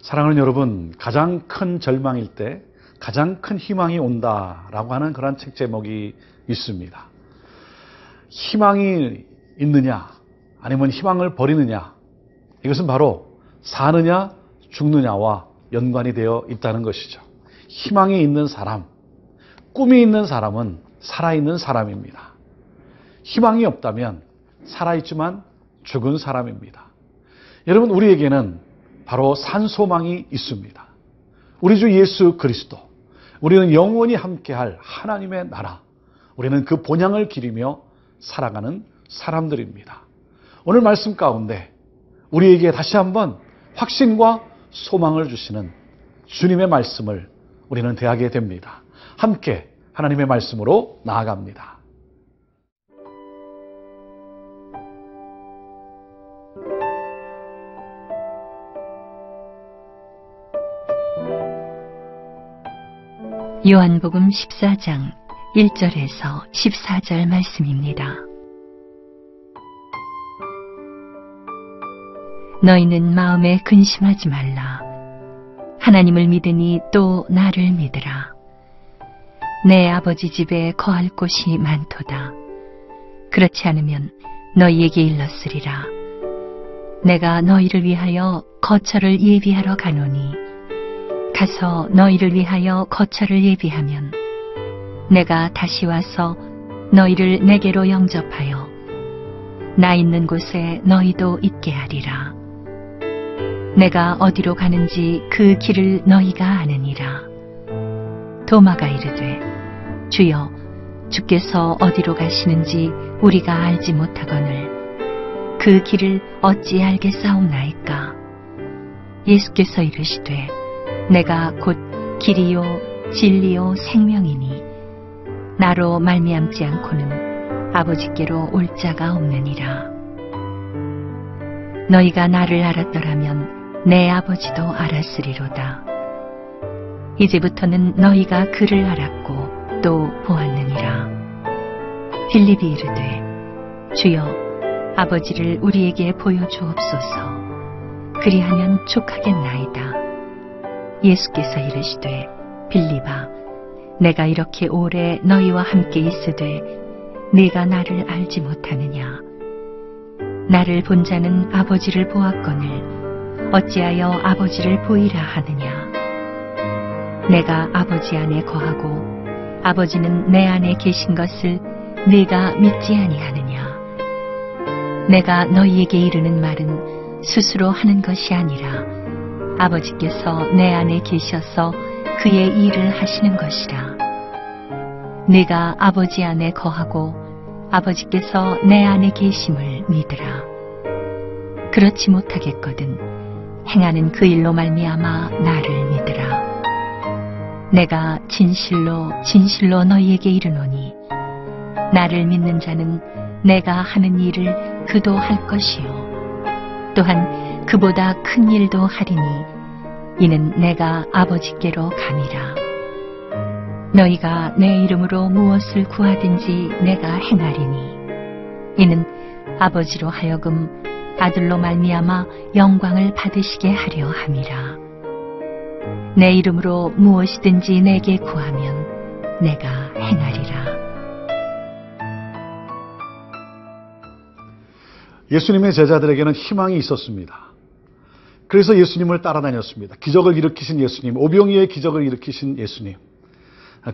사랑하는 여러분, 가장 큰 절망일 때 가장 큰 희망이 온다라고 하는 그런 책 제목이 있습니다. 희망이 있느냐 아니면 희망을 버리느냐, 이것은 바로 사느냐 죽느냐와 연관이 되어 있다는 것이죠. 희망이 있는 사람, 꿈이 있는 사람은 살아있는 사람입니다. 희망이 없다면 살아있지만 죽은 사람입니다. 여러분, 우리에게는 바로 산소망이 있습니다. 우리 주 예수 그리스도, 우리는 영원히 함께할 하나님의 나라, 우리는 그 본향을 기리며 살아가는 사람들입니다. 오늘 말씀 가운데 우리에게 다시 한번 확신과 소망을 주시는 주님의 말씀을 우리는 대하게 됩니다. 함께 하나님의 말씀으로 나아갑니다. 요한복음 14장 1절에서 14절 말씀입니다. 너희는 마음에 근심하지 말라. 하나님을 믿으니 또 나를 믿으라. 내 아버지 집에 거할 곳이 많도다. 그렇지 않으면 너희에게 일렀으리라. 내가 너희를 위하여 거처를 예비하러 가노니 가서 너희를 위하여 거처를 예비하면 내가 다시 와서 너희를 내게로 영접하여 나 있는 곳에 너희도 있게 하리라. 내가 어디로 가는지 그 길을 너희가 아느니라. 도마가 이르되 주여, 주께서 어디로 가시는지 우리가 알지 못하거늘 그 길을 어찌 알겠사옵나이까. 예수께서 이르시되 내가 곧 길이요 진리요 생명이니 나로 말미암지 않고는 아버지께로 올 자가 없느니라. 너희가 나를 알았더라면 내 아버지도 알았으리로다. 이제부터는 너희가 그를 알았고 또 보았느니라. 빌립이 이르되 주여, 아버지를 우리에게 보여주옵소서. 그리하면 족하겠나이다. 예수께서 이르시되 빌립아, 내가 이렇게 오래 너희와 함께 있으되 네가 나를 알지 못하느냐? 나를 본 자는 아버지를 보았거늘 어찌하여 아버지를 보이라 하느냐? 내가 아버지 안에 거하고 아버지는 내 안에 계신 것을 네가 믿지 아니하느냐? 내가 너희에게 이르는 말은 스스로 하는 것이 아니라 아버지께서 내 안에 계셔서 그의 일을 하시는 것이라. 네가 아버지 안에 거하고 아버지께서 내 안에 계심을 믿으라. 그렇지 못하겠거든 행하는 그 일로 말미암아 나를 믿으라. 내가 진실로 진실로 너희에게 이르노니 나를 믿는 자는 내가 하는 일을 그도 할 것이요 또한 그보다 큰 일도 하리니 이는 내가 아버지께로 감이라. 너희가 내 이름으로 무엇을 구하든지 내가 행하리니 이는 아버지로 하여금 아들로 말미암아 영광을 받으시게 하려 함이라. 내 이름으로 무엇이든지 내게 구하면 내가 행하리라. 예수님의 제자들에게는 희망이 있었습니다. 그래서 예수님을 따라다녔습니다. 기적을 일으키신 예수님, 오병이의 기적을 일으키신 예수님,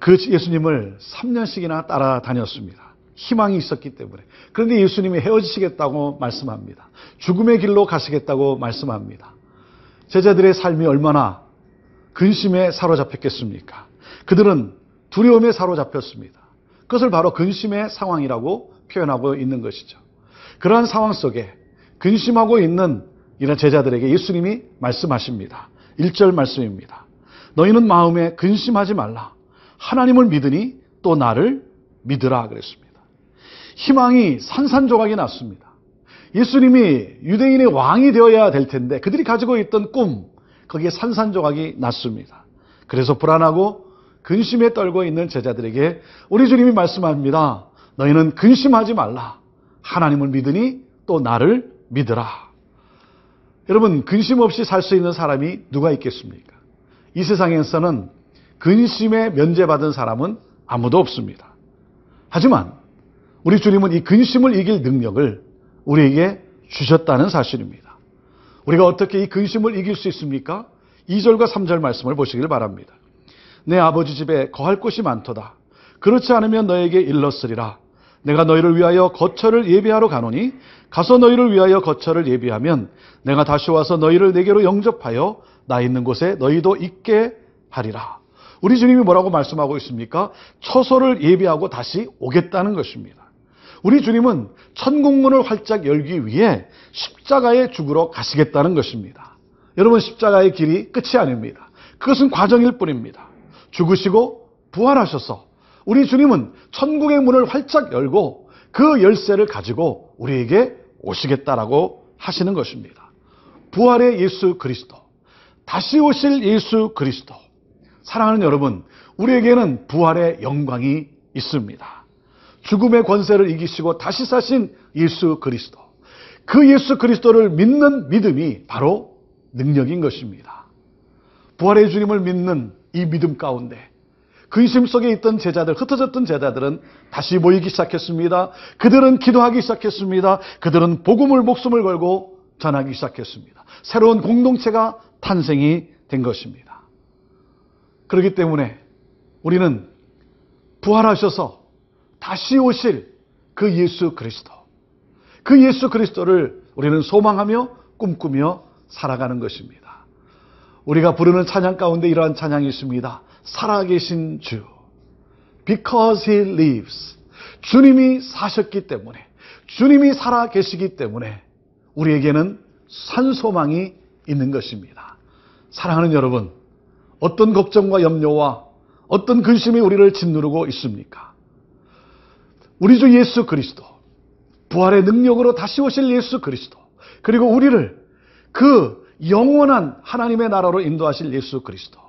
그 예수님을 3년씩이나 따라다녔습니다. 희망이 있었기 때문에. 그런데 예수님이 헤어지시겠다고 말씀합니다. 죽음의 길로 가시겠다고 말씀합니다. 제자들의 삶이 얼마나 근심에 사로잡혔겠습니까? 그들은 두려움에 사로잡혔습니다. 그것을 바로 근심의 상황이라고 표현하고 있는 것이죠. 그러한 상황 속에 근심하고 있는 이런 제자들에게 예수님이 말씀하십니다. 1절 말씀입니다. 너희는 마음에 근심하지 말라. 하나님을 믿으니 또 나를 믿으라 그랬습니다. 희망이 산산조각이 났습니다. 예수님이 유대인의 왕이 되어야 될 텐데 그들이 가지고 있던 꿈, 거기에 산산조각이 났습니다. 그래서 불안하고 근심에 떨고 있는 제자들에게 우리 주님이 말씀합니다. 너희는 근심하지 말라. 하나님을 믿으니 또 나를 믿으라. 여러분, 근심 없이 살 수 있는 사람이 누가 있겠습니까? 이 세상에서는 근심에 면제받은 사람은 아무도 없습니다. 하지만 우리 주님은 이 근심을 이길 능력을 우리에게 주셨다는 사실입니다. 우리가 어떻게 이 근심을 이길 수 있습니까? 2절과 3절 말씀을 보시길 바랍니다. 내 아버지 집에 거할 곳이 많도다. 그렇지 않으면 너에게 일렀으리라. 내가 너희를 위하여 거처를 예비하러 가노니 가서 너희를 위하여 거처를 예비하면 내가 다시 와서 너희를 내게로 영접하여 나 있는 곳에 너희도 있게 하리라. 우리 주님이 뭐라고 말씀하고 있습니까? 처소를 예비하고 다시 오겠다는 것입니다. 우리 주님은 천국문을 활짝 열기 위해 십자가에 죽으러 가시겠다는 것입니다. 여러분, 십자가의 길이 끝이 아닙니다. 그것은 과정일 뿐입니다. 죽으시고 부활하셔서 우리 주님은 천국의 문을 활짝 열고 그 열쇠를 가지고 우리에게 오시겠다라고 하시는 것입니다. 부활의 예수 그리스도, 다시 오실 예수 그리스도. 사랑하는 여러분, 우리에게는 부활의 영광이 있습니다. 죽음의 권세를 이기시고 다시 사신 예수 그리스도. 그 예수 그리스도를 믿는 믿음이 바로 능력인 것입니다. 부활의 주님을 믿는 이 믿음 가운데 근심 속에 있던 제자들, 흩어졌던 제자들은 다시 모이기 시작했습니다. 그들은 기도하기 시작했습니다. 그들은 복음을 목숨을 걸고 전하기 시작했습니다. 새로운 공동체가 탄생이 된 것입니다. 그렇기 때문에 우리는 부활하셔서 다시 오실 그 예수 그리스도, 그 예수 그리스도를 우리는 소망하며 꿈꾸며 살아가는 것입니다. 우리가 부르는 찬양 가운데 이러한 찬양이 있습니다. 살아계신 주, because he lives. 주님이 사셨기 때문에, 주님이 살아계시기 때문에 우리에게는 산 소망이 있는 것입니다. 사랑하는 여러분, 어떤 걱정과 염려와 어떤 근심이 우리를 짓누르고 있습니까? 우리 주 예수 그리스도, 부활의 능력으로 다시 오실 예수 그리스도, 그리고 우리를 그 영원한 하나님의 나라로 인도하실 예수 그리스도,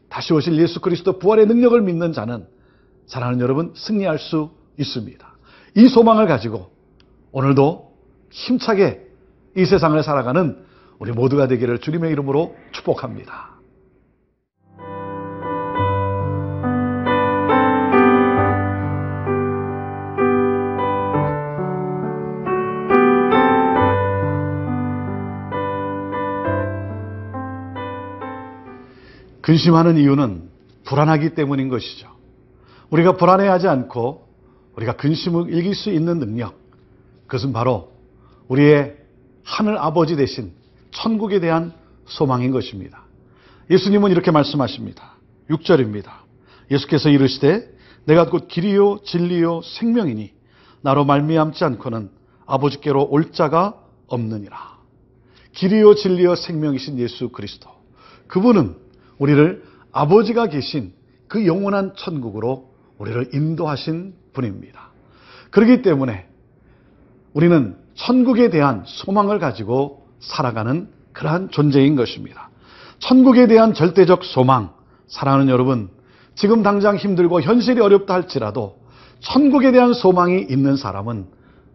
다시 오실 예수 그리스도 부활의 능력을 믿는 자는, 사랑하는 여러분, 승리할 수 있습니다. 이 소망을 가지고 오늘도 힘차게 이 세상을 살아가는 우리 모두가 되기를 주님의 이름으로 축복합니다. 근심하는 이유는 불안하기 때문인 것이죠. 우리가 불안해하지 않고 우리가 근심을 이길 수 있는 능력, 그것은 바로 우리의 하늘 아버지 되신 천국에 대한 소망인 것입니다. 예수님은 이렇게 말씀하십니다. 6절입니다. 예수께서 이르시되 내가 곧 길이요 진리요 생명이니 나로 말미암지 않고는 아버지께로 올 자가 없느니라. 길이요 진리요 생명이신 예수 그리스도, 그분은 우리를 아버지가 계신 그 영원한 천국으로 우리를 인도하신 분입니다. 그렇기 때문에 우리는 천국에 대한 소망을 가지고 살아가는 그러한 존재인 것입니다. 천국에 대한 절대적 소망, 사랑하는 여러분, 지금 당장 힘들고 현실이 어렵다 할지라도 천국에 대한 소망이 있는 사람은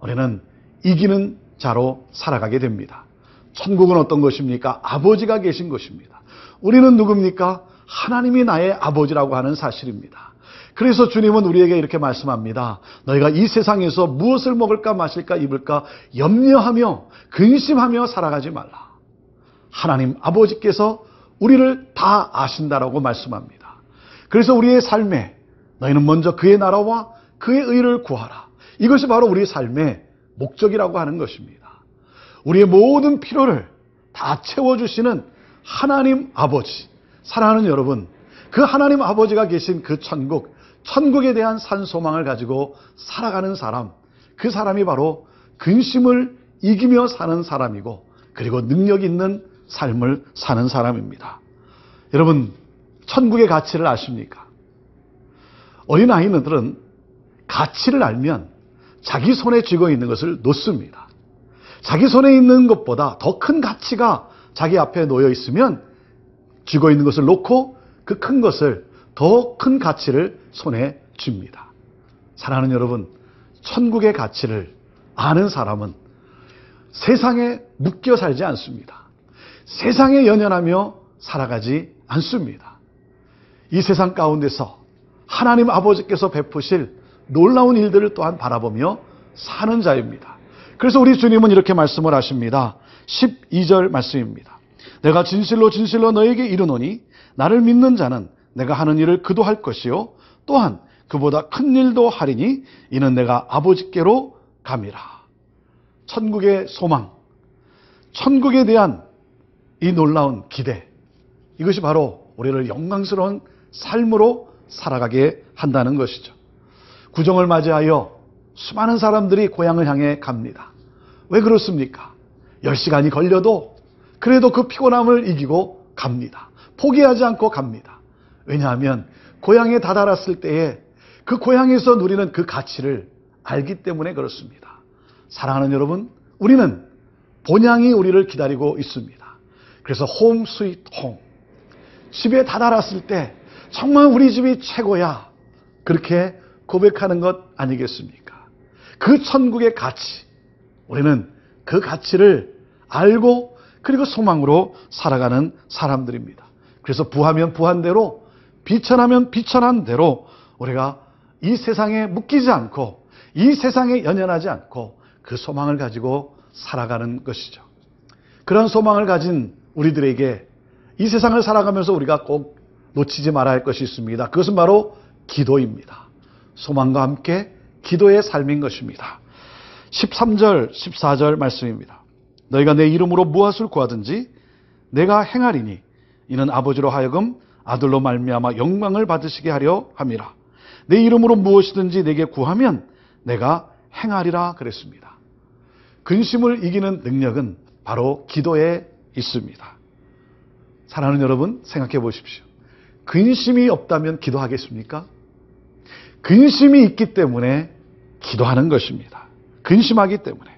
우리는 이기는 자로 살아가게 됩니다. 천국은 어떤 것입니까? 아버지가 계신 것입니다. 우리는 누굽니까? 하나님이 나의 아버지라고 하는 사실입니다. 그래서 주님은 우리에게 이렇게 말씀합니다. 너희가 이 세상에서 무엇을 먹을까 마실까 입을까 염려하며 근심하며 살아가지 말라. 하나님 아버지께서 우리를 다 아신다라고 말씀합니다. 그래서 우리의 삶에 너희는 먼저 그의 나라와 그의 의를 구하라. 이것이 바로 우리의 삶의 목적이라고 하는 것입니다. 우리의 모든 필요를 다 채워주시는 하나님 아버지, 사랑하는 여러분, 그 하나님 아버지가 계신 그 천국, 천국에 대한 산소망을 가지고 살아가는 사람, 그 사람이 바로 근심을 이기며 사는 사람이고, 그리고 능력 있는 삶을 사는 사람입니다. 여러분, 천국의 가치를 아십니까? 어린아이들은 가치를 알면 자기 손에 쥐고 있는 것을 놓습니다. 자기 손에 있는 것보다 더 큰 가치가 자기 앞에 놓여 있으면 쥐고 있는 것을 놓고 그 큰 것을, 더 큰 가치를 손에 쥡니다. 사랑하는 여러분, 천국의 가치를 아는 사람은 세상에 묶여 살지 않습니다. 세상에 연연하며 살아가지 않습니다. 이 세상 가운데서 하나님 아버지께서 베푸실 놀라운 일들을 또한 바라보며 사는 자입니다. 그래서 우리 주님은 이렇게 말씀을 하십니다. 12절 말씀입니다. 내가 진실로 진실로 너에게 이르노니 나를 믿는 자는 내가 하는 일을 그도 할 것이요 또한 그보다 큰 일도 하리니 이는 내가 아버지께로 감이라. 천국의 소망, 천국에 대한 이 놀라운 기대, 이것이 바로 우리를 영광스러운 삶으로 살아가게 한다는 것이죠. 구정을 맞이하여 수많은 사람들이 고향을 향해 갑니다. 왜 그렇습니까? 10시간이 걸려도 그래도 그 피곤함을 이기고 갑니다. 포기하지 않고 갑니다. 왜냐하면 고향에 다다랐을 때에 그 고향에서 누리는 그 가치를 알기 때문에 그렇습니다. 사랑하는 여러분, 우리는 본향이 우리를 기다리고 있습니다. 그래서 홈 스윗 홈, 집에 다다랐을 때 정말 우리 집이 최고야, 그렇게 고백하는 것 아니겠습니까? 그 천국의 가치, 우리는 그 가치를 알고 그리고 소망으로 살아가는 사람들입니다. 그래서 부하면 부한대로, 비천하면 비천한 대로 우리가 이 세상에 묶이지 않고 이 세상에 연연하지 않고 그 소망을 가지고 살아가는 것이죠. 그런 소망을 가진 우리들에게 이 세상을 살아가면서 우리가 꼭 놓치지 말아야 할 것이 있습니다. 그것은 바로 기도입니다. 소망과 함께 기도의 삶인 것입니다. 13절, 14절 말씀입니다. 너희가 내 이름으로 무엇을 구하든지 내가 행하리니 이는 아버지로 하여금 아들로 말미암아 영광을 받으시게 하려 함이라. 내 이름으로 무엇이든지 내게 구하면 내가 행하리라 그랬습니다. 근심을 이기는 능력은 바로 기도에 있습니다. 사랑하는 여러분, 생각해 보십시오. 근심이 없다면 기도하겠습니까? 근심이 있기 때문에 기도하는 것입니다. 근심하기 때문에.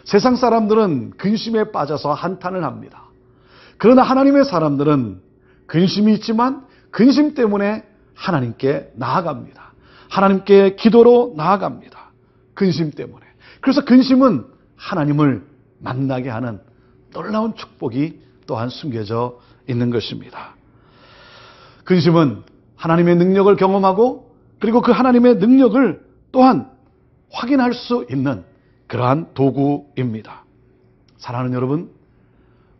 세상 사람들은 근심에 빠져서 한탄을 합니다. 그러나 하나님의 사람들은 근심이 있지만 근심 때문에 하나님께 나아갑니다. 하나님께 기도로 나아갑니다. 근심 때문에. 그래서 근심은 하나님을 만나게 하는 놀라운 축복이 또한 숨겨져 있는 것입니다. 근심은 하나님의 능력을 경험하고 그리고 그 하나님의 능력을 또한 확인할 수 있는 그러한 도구입니다. 사랑하는 여러분,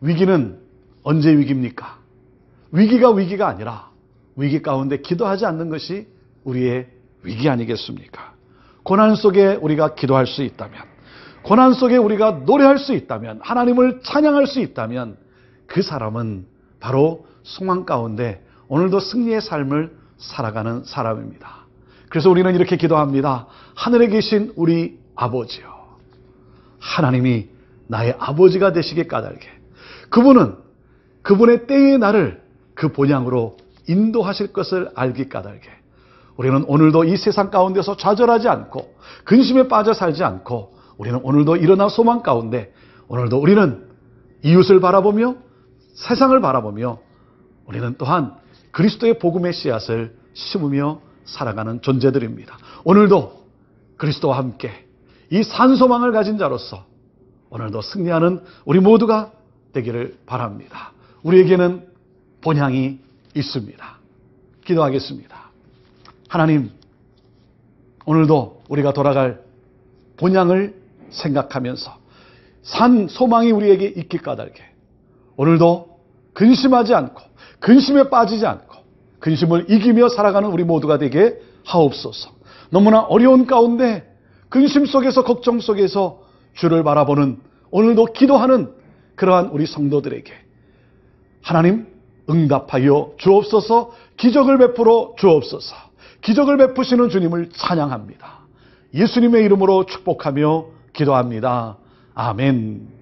위기는 언제 위기입니까? 위기가 아니라 위기 가운데 기도하지 않는 것이 우리의 위기 아니겠습니까? 고난 속에 우리가 기도할 수 있다면, 고난 속에 우리가 노래할 수 있다면, 하나님을 찬양할 수 있다면 그 사람은 바로 소망 가운데 오늘도 승리의 삶을 살아가는 사람입니다. 그래서 우리는 이렇게 기도합니다. 하늘에 계신 우리 아버지요, 하나님이 나의 아버지가 되시게 까닭에 그분은 그분의 때에 나를 그 본향으로 인도하실 것을 알기 까닭에 우리는 오늘도 이 세상 가운데서 좌절하지 않고 근심에 빠져 살지 않고 우리는 오늘도 일어난 소망 가운데 오늘도 우리는 이웃을 바라보며 세상을 바라보며 우리는 또한 그리스도의 복음의 씨앗을 심으며 살아가는 존재들입니다. 오늘도 그리스도와 함께 이 산소망을 가진 자로서 오늘도 승리하는 우리 모두가 되기를 바랍니다. 우리에게는 본향이 있습니다. 기도하겠습니다. 하나님, 오늘도 우리가 돌아갈 본향을 생각하면서 산 소망이 우리에게 있기 까닭에 오늘도 근심하지 않고 근심에 빠지지 않고 근심을 이기며 살아가는 우리 모두가 되게 하옵소서. 너무나 어려운 가운데 근심 속에서 걱정 속에서 주를 바라보는 오늘도 기도하는 그러한 우리 성도들에게 하나님 응답하여 주옵소서. 기적을 베풀어 주옵소서. 기적을 베푸시는 주님을 찬양합니다. 예수님의 이름으로 축복하며 기도합니다. 아멘.